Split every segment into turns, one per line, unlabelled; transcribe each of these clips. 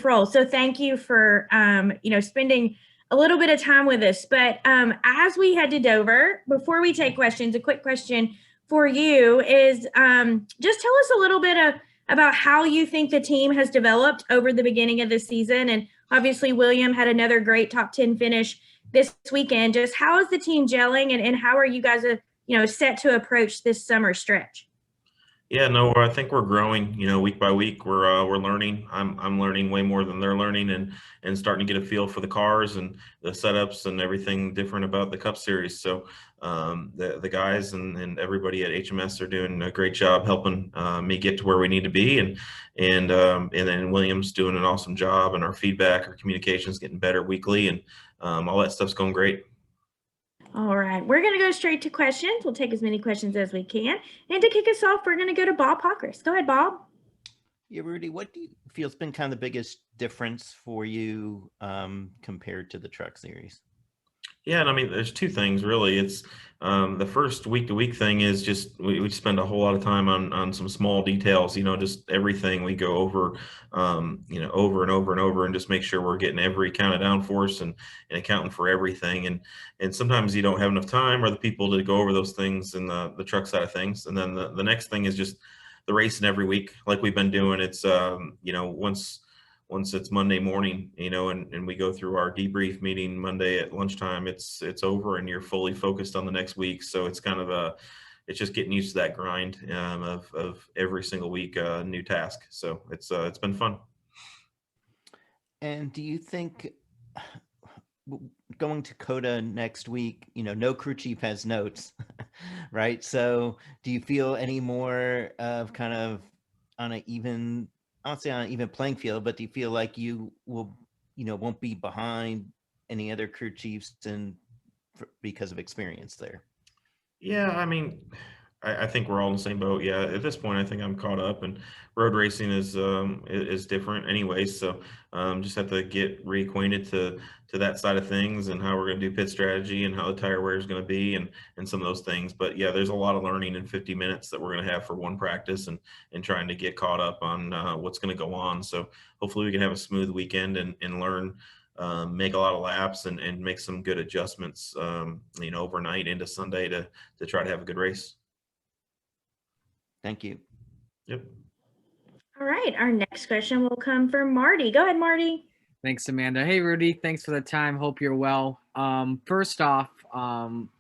role. So thank you for, spending a little bit of time with us. But as we head to Dover, before we take questions, a quick question for you is just tell us a little bit about how you think the team has developed over the beginning of the season. And obviously, William had another great top 10 finish this weekend. Just how is the team gelling, and how are you guys, set to approach this summer stretch?
Yeah, no, I think we're growing. Week by week, we're learning. I'm learning way more than they're learning, and starting to get a feel for the cars and the setups and everything different about the Cup Series. So the guys and everybody at HMS are doing a great job helping me get to where we need to be, and then William's doing an awesome job, and our feedback, our communication is getting better weekly, and all that stuff's going great.
All right, we're going to go straight to questions. We'll take as many questions as we can. And to kick us off, we're going to go to Bob Pockers. Go ahead, Bob.
Yeah, Rudy, what do you feel has been kind of the biggest difference for you compared to the truck series?
Yeah, and I mean, there's two things really. It's the first week to week thing is just we spend a whole lot of time on some small details. Just everything we go over, over and over and over, and just make sure we're getting every counted downforce and accounting for everything. And sometimes you don't have enough time or the people to go over those things in the truck side of things. And then the next thing is just the racing every week, like we've been doing. It's once it's Monday morning, and we go through our debrief meeting Monday at lunchtime, it's over and you're fully focused on the next week. So it's kind of it's just getting used to that grind of every single week, new task. So it's been fun.
And do you think going to COTA next week, no crew chief has notes, right? So do you feel any more of kind of on an even, I don't say on an even playing field, but do you feel like you will, won't be behind any other crew chiefs because of experience there?
Yeah, I mean, I think we're all in the same boat. Yeah, at this point, I think I'm caught up, and road racing is different anyway. So just have to get reacquainted to that side of things and how we're going to do pit strategy and how the tire wear is going to be and some of those things. But yeah, there's a lot of learning in 50 minutes that we're going to have for one practice and trying to get caught up on what's going to go on. So hopefully we can have a smooth weekend and learn. Make a lot of laps and make some good adjustments, overnight into Sunday to try to have a good race.
Thank you.
Yep.
All right, our next question will come from Marty. Go ahead, Marty.
Thanks, Amanda. Hey, Rudy. Thanks for the time. Hope you're well. First off,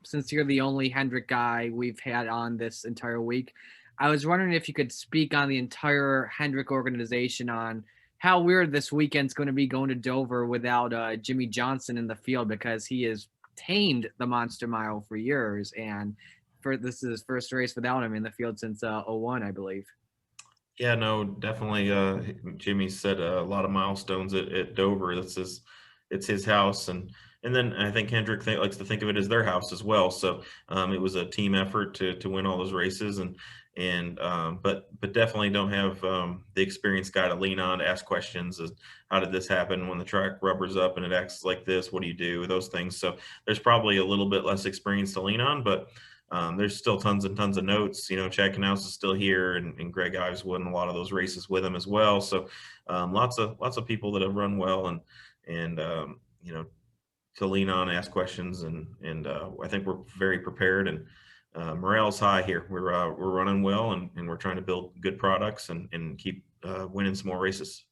since you're the only Hendrick guy we've had on this entire week, I was wondering if you could speak on the entire Hendrick organization on how weird this weekend's going to be going to Dover without Jimmy Johnson in the field, because he has tamed the Monster Mile for years, and this is his first race without him in the field since 01, I believe.
Yeah, no, definitely. Jimmy set a lot of milestones at Dover. It's his house, and then I think Hendrick likes to think of it as their house as well. So it was a team effort to win all those races, but definitely don't have the experienced guy to lean on to ask questions. How did this happen when the track rubbers up and it acts like this? What do you do? Those things. So there's probably a little bit less experience to lean on, but there's still tons and tons of notes. Chad Knaus is still here, and Greg Ives won a lot of those races with him as well. So lots of people that have run well and to lean on, ask questions, and I think we're very prepared, and morale's high here. We're running well, and we're trying to build good products and keep winning some more races.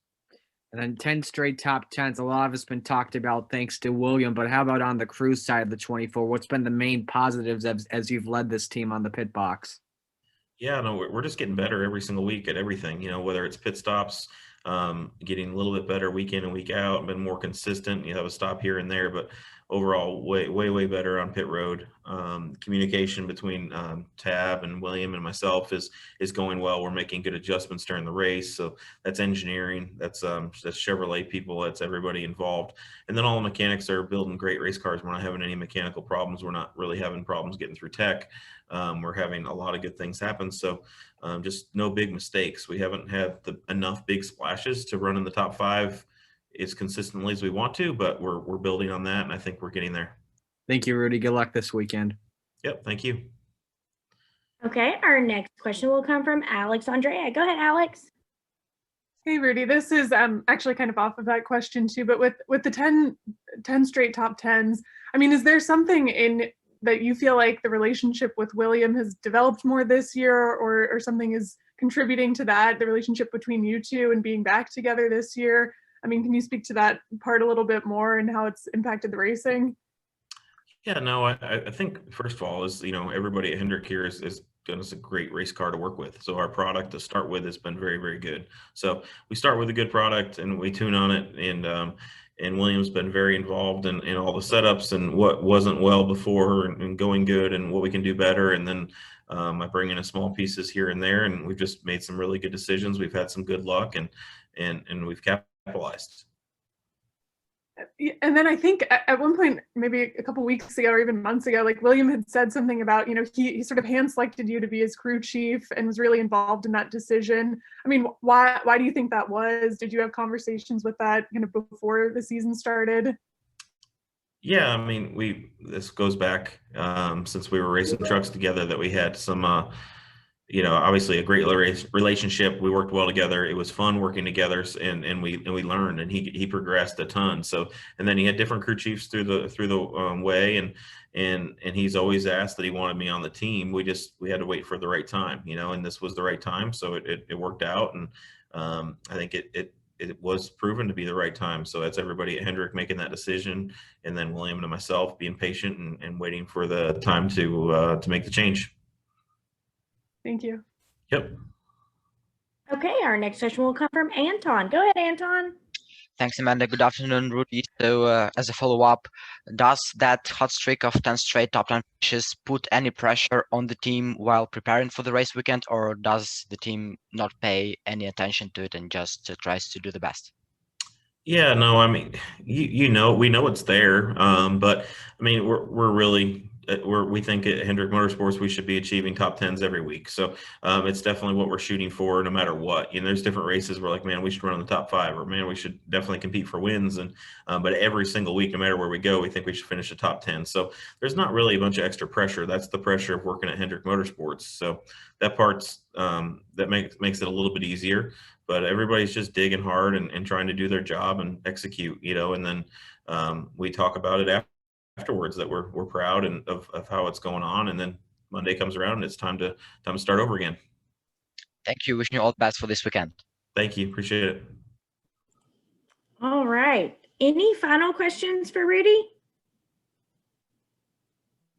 And then 10 straight top 10s. A lot of it's been talked about thanks to William, but how about on the crew side of the 24? What's been the main positives as you've led this team on the pit box?
Yeah, no, we're just getting better every single week at everything, whether it's pit stops, getting a little bit better week in and week out, been more consistent. You have a stop here and there, but overall way better on pit road. Communication between Tab and William and myself is going well. We're making good adjustments during the race. So that's engineering, that's Chevrolet people, that's everybody involved. And then all the mechanics are building great race cars. We're not having any mechanical problems. We're not really having problems getting through tech. We're having a lot of good things happen. So just no big mistakes. We haven't had enough big splashes to run in the top 5 as consistently as we want to, but we're building on that, and I think we're getting there.
Thank you, Rudy. Good luck this weekend.
Yep, thank you.
Okay, our next question will come from Alex Andrea. Go ahead, Alex.
Hey Rudy, this is actually kind of off of that question too, but with the 10 straight top 10s, I mean, is there something in that you feel like the relationship with William has developed more this year, or something is contributing to that, the relationship between you two and being back together this year? I mean, can you speak to that part a little bit more and how it's impacted the racing?
Yeah, no, I think first of all is, everybody at Hendrick here is done us a great race car to work with. So our product to start with has been very, very good. So we start with a good product and we tune on it. And William's been very involved in all the setups and what wasn't well before and going good and what we can do better. And then I bring in a small pieces here and there, and we've just made some really good decisions. We've had some good luck and we've capitalized.
And then I think at one point, maybe a couple weeks ago or even months ago, like William had said something about, he sort of hand selected you to be his crew chief and was really involved in that decision. I mean, why do you think that was? Did you have conversations with that kind of before the season started?
Yeah, I mean, this goes back since we were racing trucks together that we had some obviously a great relationship. We worked well together. It was fun working together, and we learned, and he progressed a ton. So, and then he had different crew chiefs through the way, and he's always asked that he wanted me on the team. We had to wait for the right time, and this was the right time, so it worked out, and I think it was proven to be the right time. So that's everybody at Hendrick making that decision, and then William and myself being patient and waiting for the time to make the change.
Thank you.
Yep.
Okay, our next question will come from Anton. Go ahead, Anton.
Thanks, Amanda. Good afternoon, Rudy. So, as a follow-up, does that hot streak of 10 straight top 10 finishes put any pressure on the team while preparing for the race weekend, or does the team not pay any attention to it and just tries to do the best?
Yeah, no, I mean, we know it's there, but I mean, we think at Hendrick Motorsports we should be achieving top 10s every week. So it's definitely what we're shooting for, no matter what. There's different races where like, man, we should run in the top 5, or man, we should definitely compete for wins. And but every single week, no matter where we go, we think we should finish the top 10. So there's not really a bunch of extra pressure. That's the pressure of working at Hendrick Motorsports. So that part's that makes it a little bit easier. But everybody's just digging hard and trying to do their job and execute, and then we talk about it afterwards that we're proud of how it's going on. And then Monday comes around and it's time to start over again.
Thank you. Wishing you all the best for this weekend.
Thank you. Appreciate it.
All right. Any final questions for Rudy?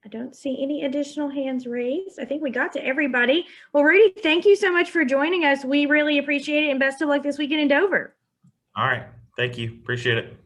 I don't see any additional hands raised. I think we got to everybody. Well, Rudy, thank you so much for joining us. We really appreciate it, and best of luck this weekend in Dover.
All right. Thank you. Appreciate it.